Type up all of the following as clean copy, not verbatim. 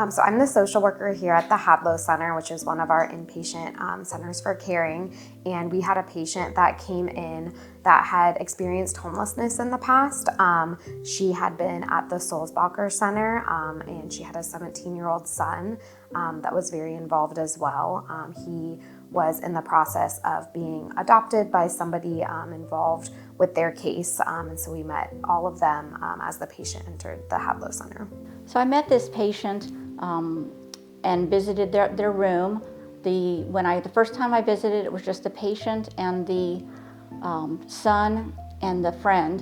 So I'm the social worker here at the Hadlow Center, which is one of our inpatient centers for caring. And we had a patient that came in that had experienced homelessness in the past. She had been at the Sulzbacher Center, and she had a 17-year-old son that was very involved as well. He was in the process of being adopted by somebody involved with their case. And so we met all of them as the patient entered the Hadlow Center. So I met this patient and visited their room. The first time I visited, it was just the patient and the son and the friend,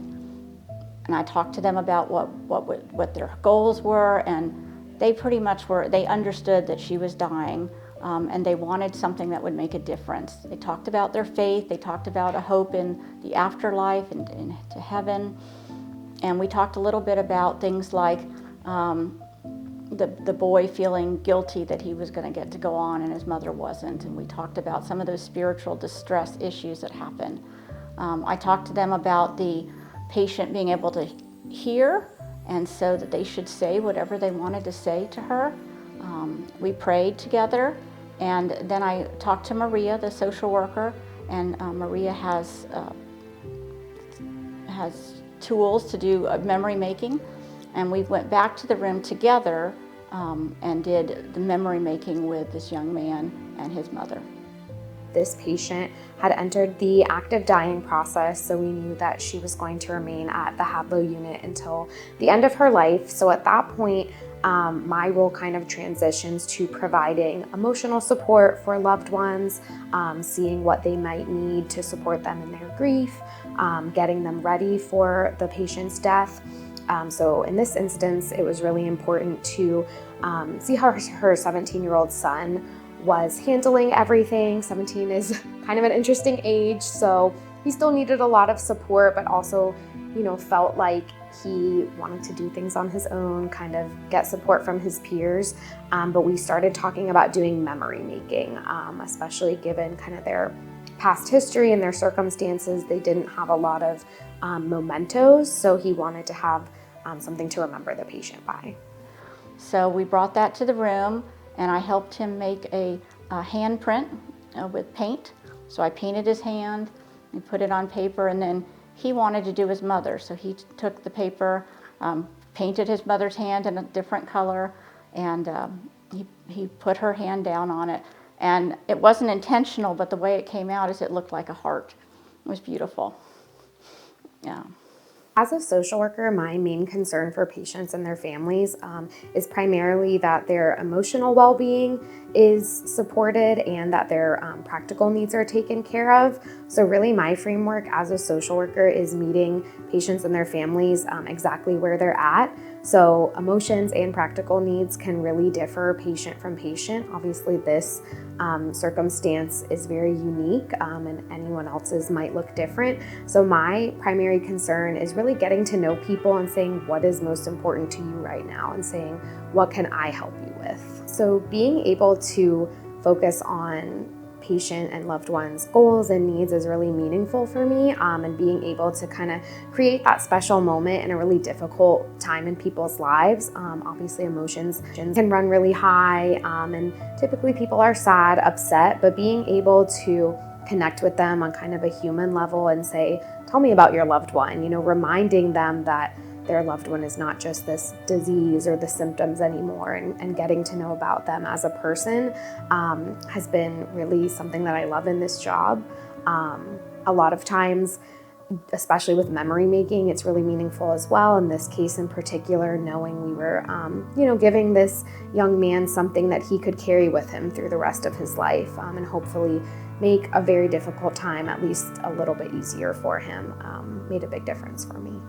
and I talked to them about what their goals were, and they pretty much they understood that she was dying, and they wanted something that would make a difference. They talked about their faith, they talked about a hope in the afterlife and to heaven, and we talked a little bit about things like the boy feeling guilty that he was going to get to go on and his mother wasn't, and we talked about some of those spiritual distress issues that happen. I talked to them about the patient being able to hear, and so that they should say whatever they wanted to say to her. We prayed together, and then I talked to Maria, the social worker, and Maria has tools to do memory making, and we went back to the room together and did the memory making with this young man and his mother. This patient had entered the active dying process, so we knew that she was going to remain at the Hadlow unit until the end of her life. So at that point, my role kind of transitions to providing emotional support for loved ones, seeing what they might need to support them in their grief, getting them ready for the patient's death. So in this instance, it was really important to see how her 17-year-old son was handling everything. 17 is kind of an interesting age, so he still needed a lot of support, but also, felt like he wanted to do things on his own, kind of get support from his peers. But we started talking about doing memory making, especially given kind of their past history and their circumstances. They didn't have a lot of mementos, so he wanted to have something to remember the patient by. So we brought that to the room, and I helped him make a handprint with paint. So I painted his hand and put it on paper, and then he wanted to do his mother. So he took the paper, painted his mother's hand in a different color, and he put her hand down on it. And it wasn't intentional, but the way it came out is it looked like a heart. It was beautiful. Yeah. As a social worker, my main concern for patients and their families is primarily that their emotional well-being is supported and that their practical needs are taken care of. So really my framework as a social worker is meeting patients and their families exactly where they're at. So emotions and practical needs can really differ patient from patient. Obviously this circumstance is very unique and anyone else's might look different. So my primary concern is really getting to know people and saying what is most important to you right now and saying what can I help you with. So being able to focus on patient and loved ones' goals and needs is really meaningful for me, and being able to kind of create that special moment in a really difficult time in people's lives. Obviously emotions can run really high, and typically people are sad, upset, but being able to connect with them on kind of a human level and say, tell me about your loved one, reminding them that their loved one is not just this disease or the symptoms anymore, and getting to know about them as a person has been really something that I love in this job. A lot of times, especially with memory making, it's really meaningful as well. In this case in particular, knowing we were, giving this young man something that he could carry with him through the rest of his life, and hopefully make a very difficult time at least a little bit easier for him, made a big difference for me.